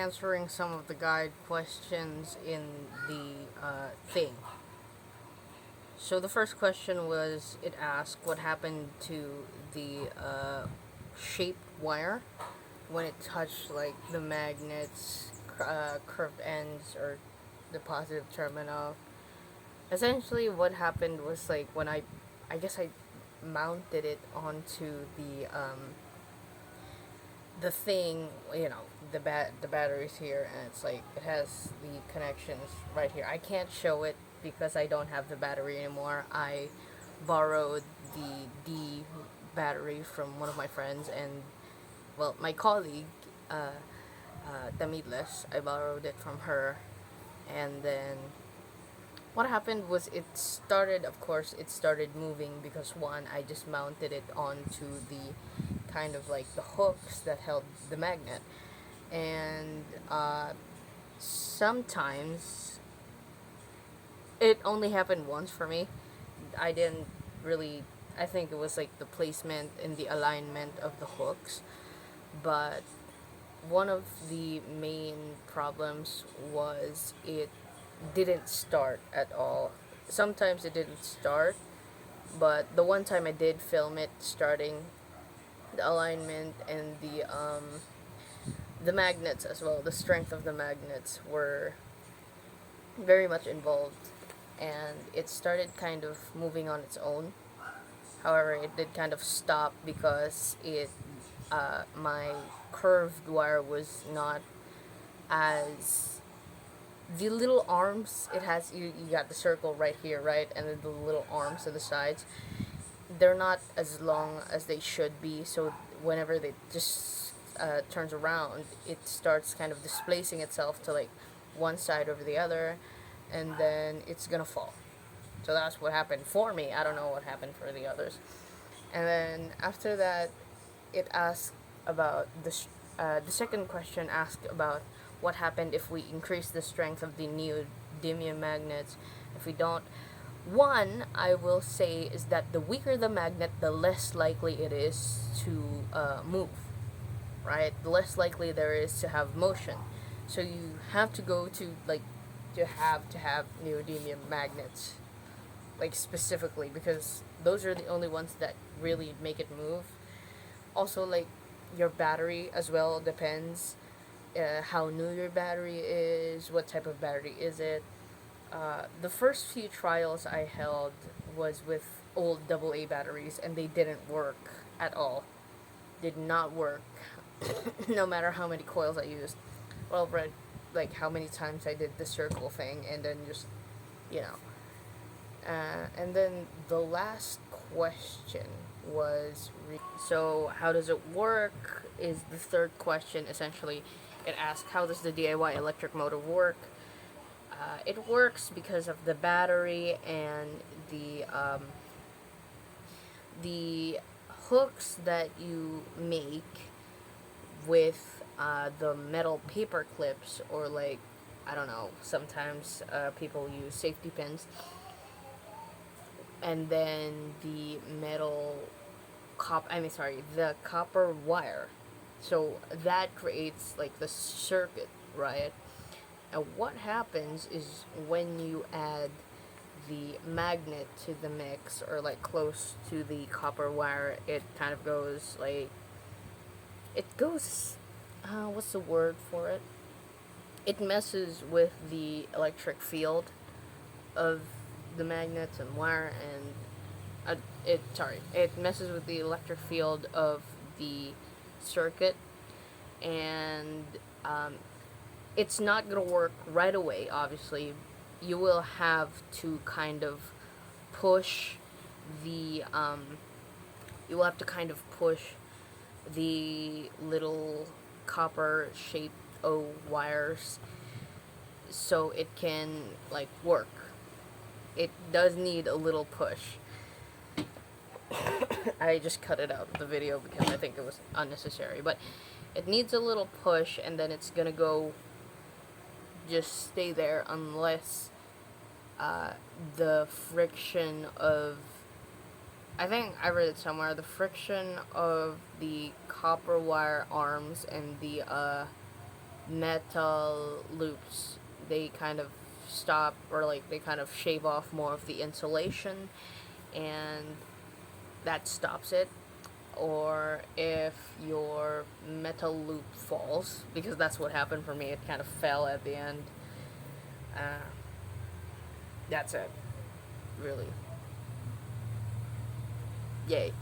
answering some of the guide questions in the thing. So the first question was, it asked what happened to the shaped wire when it touched like the magnets, curved ends, or the positive terminal. Essentially, what happened was like when I guess I mounted it onto the thing, the batteries here, and it's like it has the connections right here. I can't show it because I don't have the battery anymore. I borrowed the D battery from one of my friends, and well, my colleague, Tamidles. I borrowed it from her, and then what happened was it started moving because one, I just mounted it onto the kind of like the hooks that held the magnet, and sometimes it only happened once for me. I didn't really. I think it was like the placement and the alignment of the hooks, but one of the main problems was it didn't start at all. Sometimes it didn't start, but the one time I did film it starting, the alignment and the magnets as well, the strength of the magnets were very much involved, and it started kind of moving on its own. However, it did kind of stop because it my curved wire was not as the little arms it has. You got the circle right here, right, and then the little arms to the sides, they're not as long as they should be. So whenever they just turns around, it starts kind of displacing itself to like one side over the other, and then it's gonna fall. So that's what happened for me. I don't know what happened for the others. And then after that, it asked about the second question asked about what happened if we increase the strength of the neodymium magnets. If we don't, one, I will say, is that the weaker the magnet, the less likely it is to move, right? The less likely there is to have motion. So you have to go to like to have neodymium magnets, like specifically, because those are the only ones that really make it move. Also, like your battery as well depends. How new your battery is, what type of battery is it. The first few trials I held was with old AA batteries, and they didn't work at all. Did not work, no matter how many coils I used. Well, read like how many times I did the circle thing, and then just you know. And then the last question was so how does it work? Is the third question essentially? It asks how does the DIY electric motor work? It works because of the battery and the hooks that you make with the metal paper clips, or like I don't know. Sometimes people use safety pins, and then the the copper wire. So that creates like the circuit, right? And what happens is when you add the magnet to the mix, or like close to the copper wire, it kind of goes like it goes. What's the word for it? It messes with the electric field of the magnets and wire, and it messes with the electric field of the circuit, and it's not gonna work right away. Obviously, you will have to kind of push the you will have to kind of push the little copper shaped O wires so it can like work. It does need a little push. I just cut it out of the video because I think it was unnecessary, but it needs a little push, and then it's gonna go just stay there unless the friction of, I think I read it somewhere, the friction of the copper wire arms and the metal loops, they kind of stop, or like they kind of shave off more of the insulation, and that stops it. Or if your metal loop falls, because that's what happened for me, it kind of fell at the end. Uh, that's it, really. Yay.